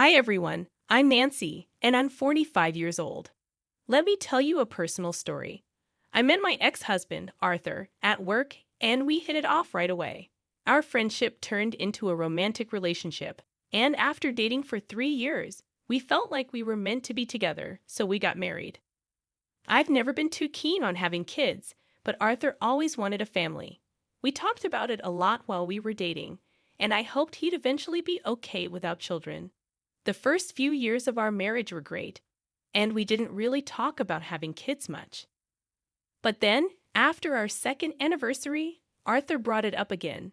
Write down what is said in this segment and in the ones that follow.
Hi everyone, I'm Nancy, and I'm 45 years old. Let me tell you a personal story. I met my ex-husband, Arthur, at work, and we hit it off right away. Our friendship turned into a romantic relationship, and after dating for 3 years, we felt like we were meant to be together, so we got married. I've never been too keen on having kids, but Arthur always wanted a family. We talked about it a lot while we were dating, and I hoped he'd eventually be okay without children. The first few years of our marriage were great, and we didn't really talk about having kids much. But then, after our second anniversary, Arthur brought it up again.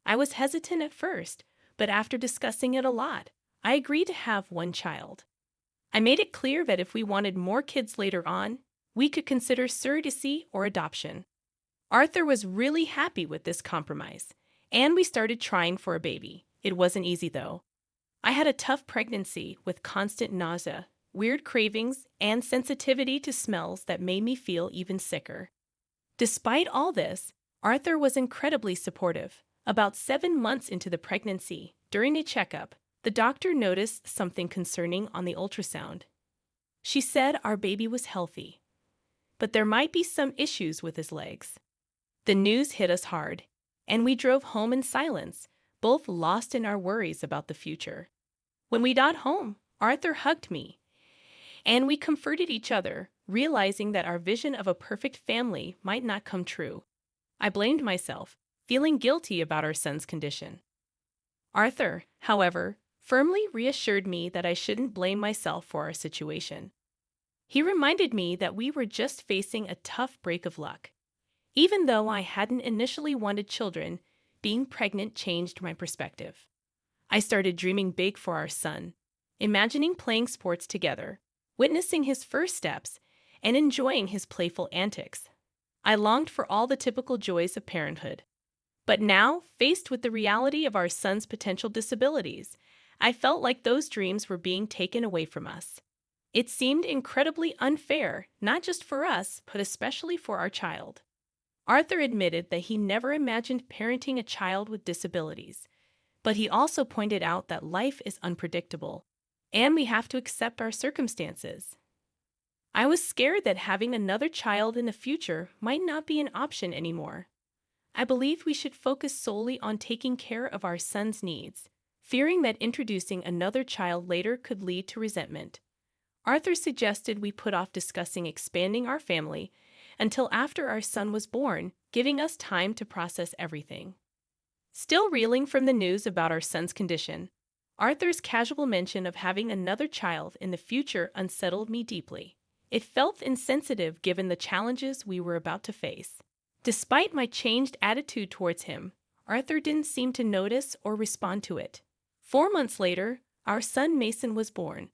I was hesitant at first, but after discussing it a lot, I agreed to have one child. I made it clear that if we wanted more kids later on, we could consider surrogacy or adoption. Arthur was really happy with this compromise, and we started trying for a baby. It wasn't easy though. I had a tough pregnancy with constant nausea, weird cravings, and sensitivity to smells that made me feel even sicker. Despite all this, Arthur was incredibly supportive. About 7 months into the pregnancy, during a checkup, the doctor noticed something concerning on the ultrasound. She said our baby was healthy, but there might be some issues with his legs. The news hit us hard, and we drove home in silence, both lost in our worries about the future. When we got home, Arthur hugged me, and we comforted each other, realizing that our vision of a perfect family might not come true. I blamed myself, feeling guilty about our son's condition. Arthur, however, firmly reassured me that I shouldn't blame myself for our situation. He reminded me that we were just facing a tough break of luck. Even though I hadn't initially wanted children, being pregnant changed my perspective. I started dreaming big for our son, imagining playing sports together, witnessing his first steps, and enjoying his playful antics. I longed for all the typical joys of parenthood. But now, faced with the reality of our son's potential disabilities, I felt like those dreams were being taken away from us. It seemed incredibly unfair, not just for us, but especially for our child. Arthur admitted that he never imagined parenting a child with disabilities, but he also pointed out that life is unpredictable, and we have to accept our circumstances. I was scared that having another child in the future might not be an option anymore. I believed we should focus solely on taking care of our son's needs, fearing that introducing another child later could lead to resentment. Arthur suggested we put off discussing expanding our family until after our son was born, giving us time to process everything. Still reeling from the news about our son's condition, Arthur's casual mention of having another child in the future unsettled me deeply. It felt insensitive given the challenges we were about to face. Despite my changed attitude towards him, Arthur didn't seem to notice or respond to it. 4 months later, our son Mason was born.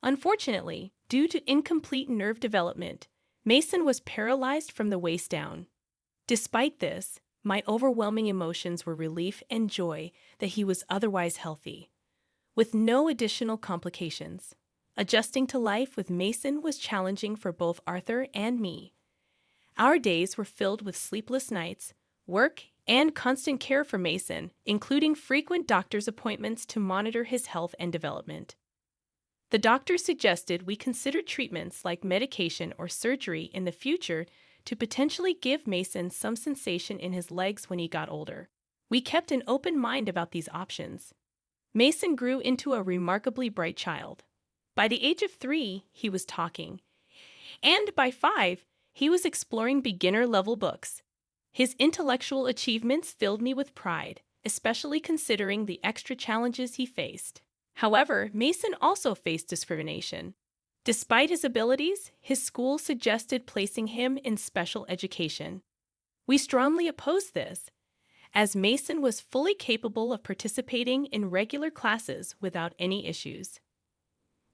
Unfortunately, due to incomplete nerve development, Mason was paralyzed from the waist down. Despite this, my overwhelming emotions were relief and joy that he was otherwise healthy, with no additional complications. Adjusting to life with Mason was challenging for both Arthur and me. Our days were filled with sleepless nights, work, and constant care for Mason, including frequent doctor's appointments to monitor his health and development. The doctor suggested we consider treatments like medication or surgery in the future to potentially give Mason some sensation in his legs when he got older. We kept an open mind about these options. Mason grew into a remarkably bright child. By the age of 3, he was talking, and by 5, he was exploring beginner-level books. His intellectual achievements filled me with pride, especially considering the extra challenges he faced. However, Mason also faced discrimination. Despite his abilities, his school suggested placing him in special education. We strongly opposed this, as Mason was fully capable of participating in regular classes without any issues.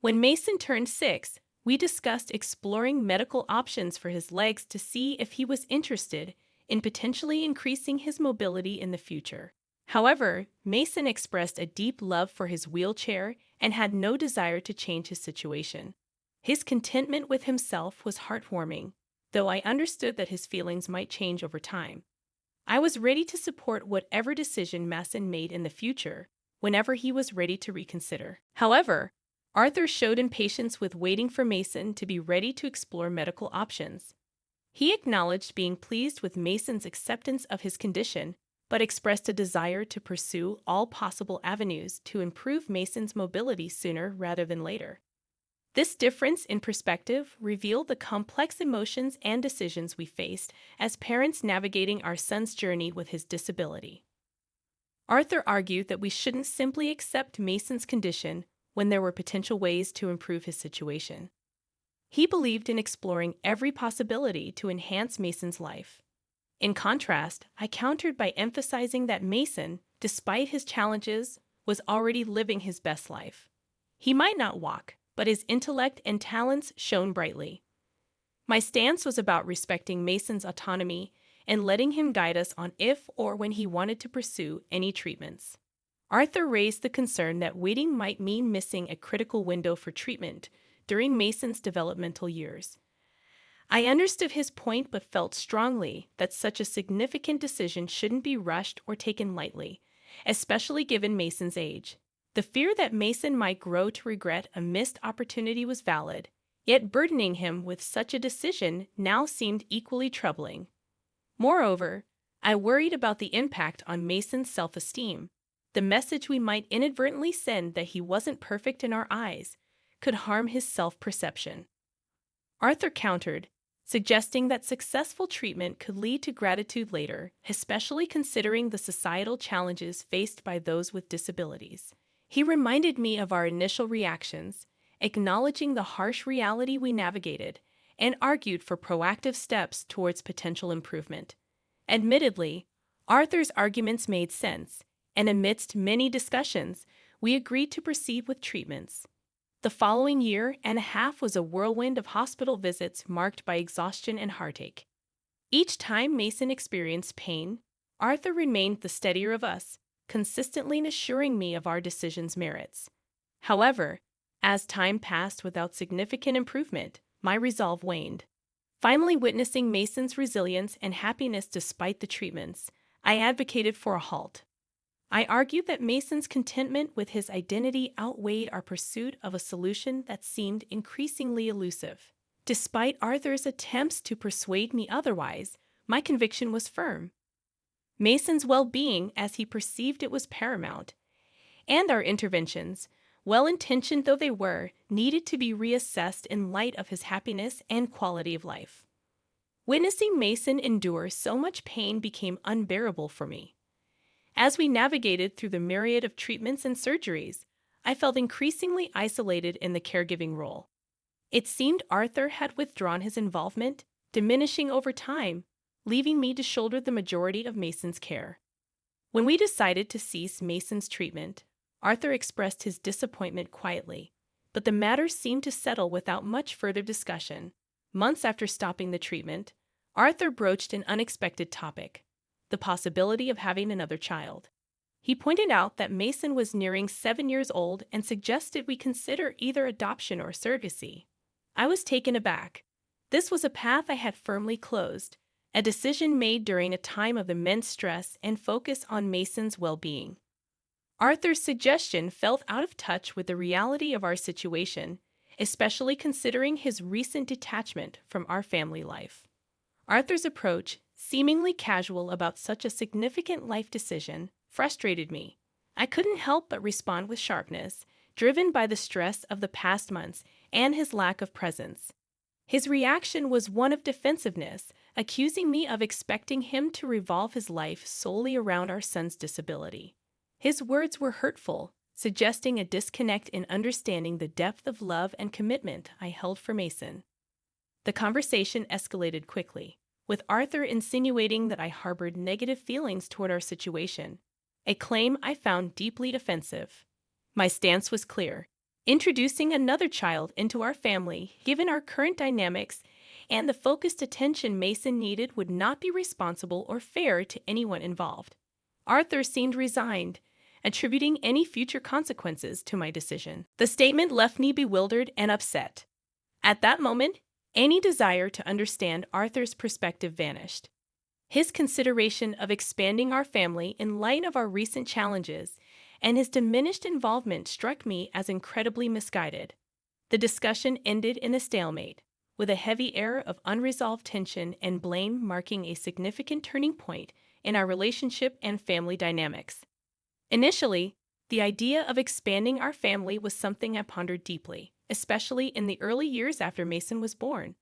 When Mason turned 6, we discussed exploring medical options for his legs to see if he was interested in potentially increasing his mobility in the future. However, Mason expressed a deep love for his wheelchair and had no desire to change his situation. His contentment with himself was heartwarming, though I understood that his feelings might change over time. I was ready to support whatever decision Mason made in the future, whenever he was ready to reconsider. However, Arthur showed impatience with waiting for Mason to be ready to explore medical options. He acknowledged being pleased with Mason's acceptance of his condition, but expressed a desire to pursue all possible avenues to improve Mason's mobility sooner rather than later. This difference in perspective revealed the complex emotions and decisions we faced as parents navigating our son's journey with his disability. Arthur argued that we shouldn't simply accept Mason's condition when there were potential ways to improve his situation. He believed in exploring every possibility to enhance Mason's life. In contrast, I countered by emphasizing that Mason, despite his challenges, was already living his best life. He might not walk, but his intellect and talents shone brightly. My stance was about respecting Mason's autonomy and letting him guide us on if or when he wanted to pursue any treatments. Arthur raised the concern that waiting might mean missing a critical window for treatment during Mason's developmental years. I understood his point but felt strongly that such a significant decision shouldn't be rushed or taken lightly, especially given Mason's age. The fear that Mason might grow to regret a missed opportunity was valid, yet burdening him with such a decision now seemed equally troubling. Moreover, I worried about the impact on Mason's self-esteem. The message we might inadvertently send that he wasn't perfect in our eyes could harm his self-perception. Arthur countered, suggesting that successful treatment could lead to gratitude later, especially considering the societal challenges faced by those with disabilities. He reminded me of our initial reactions, acknowledging the harsh reality we navigated, and argued for proactive steps towards potential improvement. Admittedly, Arthur's arguments made sense, and amidst many discussions, we agreed to proceed with treatments. The following year and a half was a whirlwind of hospital visits marked by exhaustion and heartache. Each time Mason experienced pain, Arthur remained the steadier of us, consistently assuring me of our decision's merits. However, as time passed without significant improvement, my resolve waned. Finally, witnessing Mason's resilience and happiness despite the treatments, I advocated for a halt. I argued that Mason's contentment with his identity outweighed our pursuit of a solution that seemed increasingly elusive. Despite Arthur's attempts to persuade me otherwise, my conviction was firm. Mason's well-being, as he perceived it, was paramount, and our interventions, well-intentioned though they were, needed to be reassessed in light of his happiness and quality of life. Witnessing Mason endure so much pain became unbearable for me. As we navigated through the myriad of treatments and surgeries, I felt increasingly isolated in the caregiving role. It seemed Arthur had withdrawn his involvement, diminishing over time, leaving me to shoulder the majority of Mason's care. When we decided to cease Mason's treatment, Arthur expressed his disappointment quietly, but the matter seemed to settle without much further discussion. Months after stopping the treatment, Arthur broached an unexpected topic: the possibility of having another child. He pointed out that Mason was nearing 7 years old and suggested we consider either adoption or surrogacy. I was taken aback. This was a path I had firmly closed, a decision made during a time of immense stress and focus on Mason's well-being. Arthur's suggestion felt out of touch with the reality of our situation, especially considering his recent detachment from our family life. Arthur's approach, seemingly casual about such a significant life decision, frustrated me. I couldn't help but respond with sharpness, driven by the stress of the past months and his lack of presence. His reaction was one of defensiveness, accusing me of expecting him to revolve his life solely around our son's disability. His words were hurtful, suggesting a disconnect in understanding the depth of love and commitment I held for Mason. The conversation escalated quickly, with Arthur insinuating that I harbored negative feelings toward our situation, a claim I found deeply offensive. My stance was clear: introducing another child into our family, given our current dynamics and the focused attention Mason needed, would not be responsible or fair to anyone involved. Arthur seemed resigned, attributing any future consequences to my decision. The statement left me bewildered and upset. At that moment, any desire to understand Arthur's perspective vanished. His consideration of expanding our family in light of our recent challenges and his diminished involvement struck me as incredibly misguided. The discussion ended in a stalemate, with a heavy air of unresolved tension and blame marking a significant turning point in our relationship and family dynamics. Initially, the idea of expanding our family was something I pondered deeply, especially in the early years after Mason was born.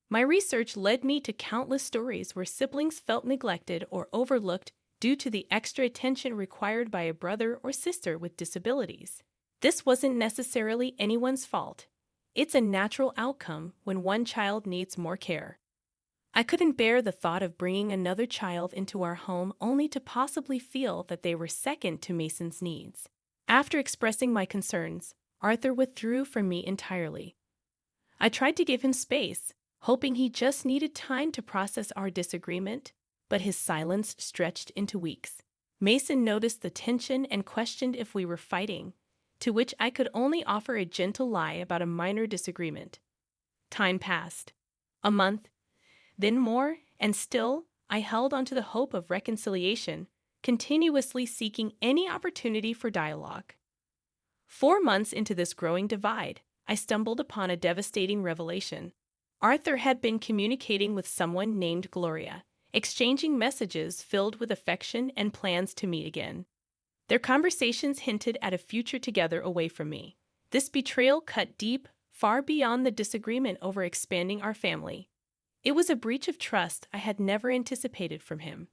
My research led me to countless stories where siblings felt neglected or overlooked due to the extra attention required by a brother or sister with disabilities. This wasn't necessarily anyone's fault. It's a natural outcome when one child needs more care. I couldn't bear the thought of bringing another child into our home only to possibly feel that they were second to Mason's needs. After expressing my concerns, Arthur withdrew from me entirely. I tried to give him space, hoping he just needed time to process our disagreement, but his silence stretched into weeks. Mason noticed the tension and questioned if we were fighting, to which I could only offer a gentle lie about a minor disagreement. Time passed. A month, then more, and still, I held onto the hope of reconciliation, continuously seeking any opportunity for dialogue. 4 months into this growing divide, I stumbled upon a devastating revelation. Arthur had been communicating with someone named Gloria, exchanging messages filled with affection and plans to meet again. Their conversations hinted at a future together away from me. This betrayal cut deep, far beyond the disagreement over expanding our family. It was a breach of trust I had never anticipated from him.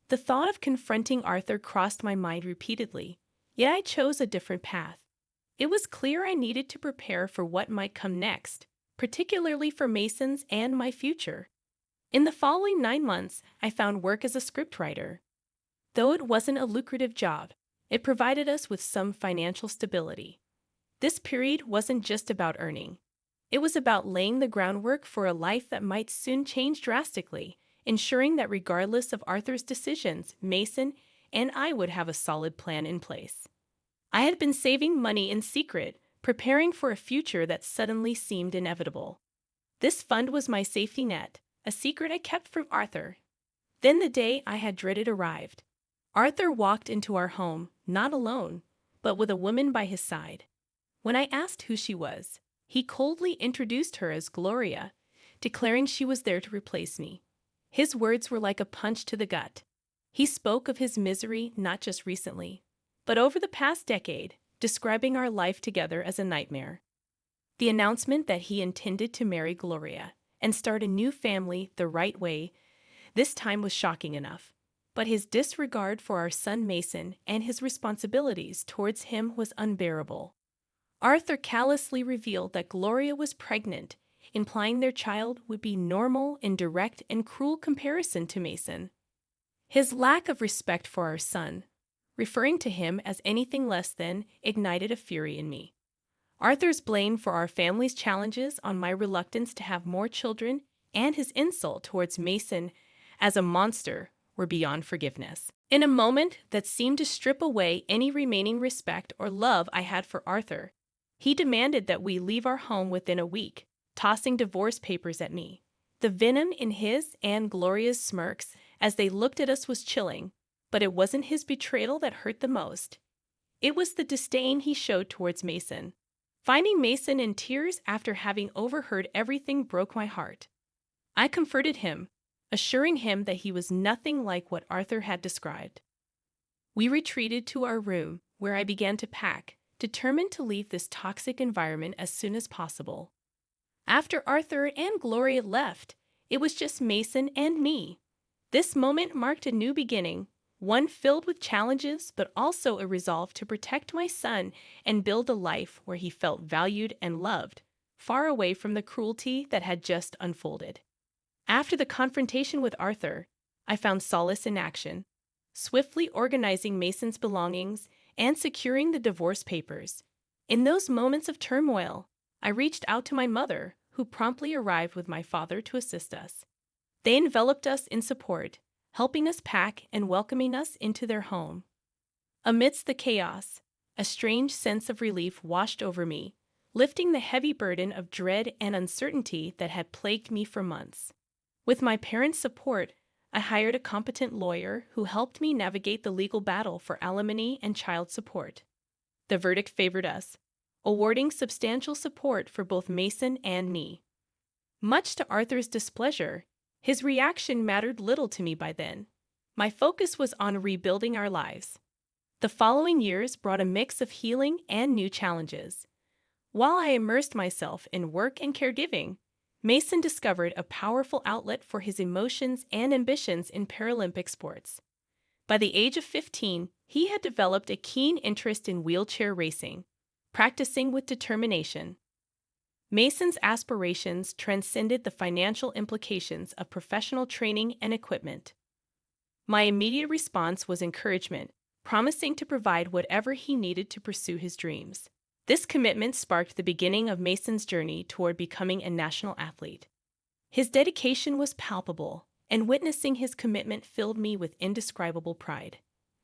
The thought of confronting Arthur crossed my mind repeatedly, yet I chose a different path. It was clear I needed to prepare for what might come next, particularly for Mason's and my future. In the following 9 months, I found work as a scriptwriter. Though it wasn't a lucrative job, it provided us with some financial stability. This period wasn't just about earning. It was about laying the groundwork for a life that might soon change drastically, ensuring that regardless of Arthur's decisions, Mason and I would have a solid plan in place. I had been saving money in secret, preparing for a future that suddenly seemed inevitable. This fund was my safety net, a secret I kept from Arthur. Then the day I had dreaded arrived. Arthur walked into our home, not alone, but with a woman by his side. When I asked who she was, he coldly introduced her as Gloria, declaring she was there to replace me. His words were like a punch to the gut. He spoke of his misery not just recently, but over the past decade, describing our life together as a nightmare. The announcement that he intended to marry Gloria and start a new family the right way this time was shocking enough. But his disregard for our son Mason and his responsibilities towards him was unbearable. Arthur callously revealed that Gloria was pregnant, implying their child would be normal in direct and cruel comparison to Mason. His lack of respect for our son, referring to him as anything less than, ignited a fury in me. Arthur's blame for our family's challenges on my reluctance to have more children and his insult towards Mason as a monster were beyond forgiveness. In a moment that seemed to strip away any remaining respect or love I had for Arthur, he demanded that we leave our home within a week, tossing divorce papers at me. The venom in his and Gloria's smirks as they looked at us was chilling, but it wasn't his betrayal that hurt the most. It was the disdain he showed towards Mason. Finding Mason in tears after having overheard everything broke my heart. I comforted him, assuring him that he was nothing like what Arthur had described. We retreated to our room, where I began to pack, determined to leave this toxic environment as soon as possible. After Arthur and Gloria left, it was just Mason and me. This moment marked a new beginning, one filled with challenges but also a resolve to protect my son and build a life where he felt valued and loved, far away from the cruelty that had just unfolded. After the confrontation with Arthur, I found solace in action, swiftly organizing Mason's belongings and securing the divorce papers. In those moments of turmoil, I reached out to my mother, who promptly arrived with my father to assist us. They enveloped us in support, helping us pack and welcoming us into their home. Amidst the chaos, a strange sense of relief washed over me, lifting the heavy burden of dread and uncertainty that had plagued me for months. With my parents' support, I hired a competent lawyer who helped me navigate the legal battle for alimony and child support. The verdict favored us, awarding substantial support for both Mason and me. Much to Arthur's displeasure, his reaction mattered little to me by then. My focus was on rebuilding our lives. The following years brought a mix of healing and new challenges. While I immersed myself in work and caregiving, Mason discovered a powerful outlet for his emotions and ambitions in Paralympic sports. By the age of 15, he had developed a keen interest in wheelchair racing, practicing with determination. Mason's aspirations transcended the financial implications of professional training and equipment. My immediate response was encouragement, promising to provide whatever he needed to pursue his dreams. This commitment sparked the beginning of Mason's journey toward becoming a national athlete. His dedication was palpable, and witnessing his commitment filled me with indescribable pride.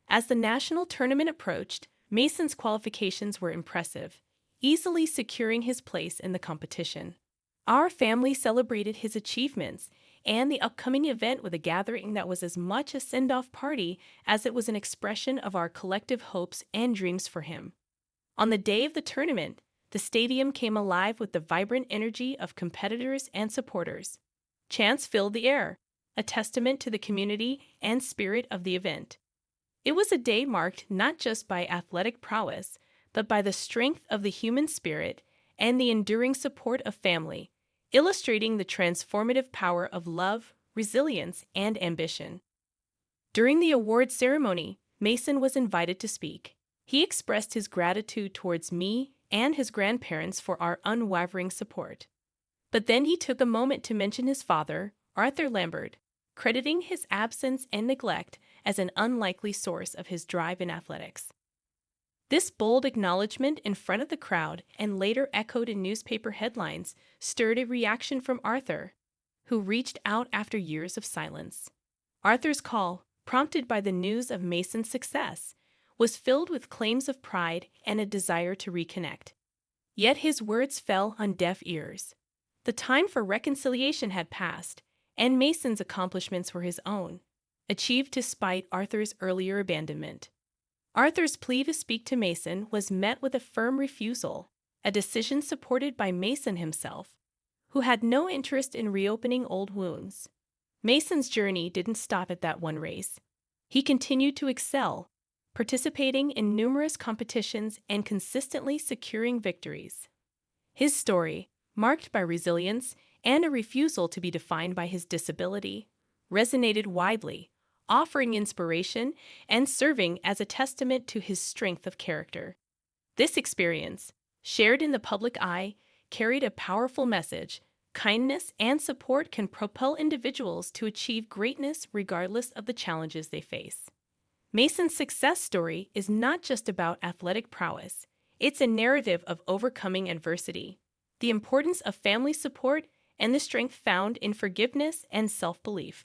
As the national tournament approached, Mason's qualifications were impressive, easily securing his place in the competition. Our family celebrated his achievements and the upcoming event with a gathering that was as much a send-off party as it was an expression of our collective hopes and dreams for him. On the day of the tournament, the stadium came alive with the vibrant energy of competitors and supporters. Chants filled the air, a testament to the community and spirit of the event. It was a day marked not just by athletic prowess, but by the strength of the human spirit and the enduring support of family, illustrating the transformative power of love, resilience, and ambition. During the award ceremony, Mason was invited to speak. He expressed his gratitude towards me and his grandparents for our unwavering support. But then he took a moment to mention his father, Arthur Lambert, crediting his absence and neglect as an unlikely source of his drive in athletics. This bold acknowledgement in front of the crowd and later echoed in newspaper headlines stirred a reaction from Arthur, who reached out after years of silence. Arthur's call, prompted by the news of Mason's success, was filled with claims of pride and a desire to reconnect. Yet his words fell on deaf ears. The time for reconciliation had passed, and Mason's accomplishments were his own, achieved despite Arthur's earlier abandonment. Arthur's plea to speak to Mason was met with a firm refusal, a decision supported by Mason himself, who had no interest in reopening old wounds. Mason's journey didn't stop at that one race. He continued to excel, participating in numerous competitions and consistently securing victories. His story, marked by resilience and a refusal to be defined by his disability, resonated widely, offering inspiration and serving as a testament to his strength of character. This experience, shared in the public eye, carried a powerful message. Kindness and support can propel individuals to achieve greatness regardless of the challenges they face. Mason's success story is not just about athletic prowess. It's a narrative of overcoming adversity, the importance of family support, and the strength found in forgiveness and self-belief.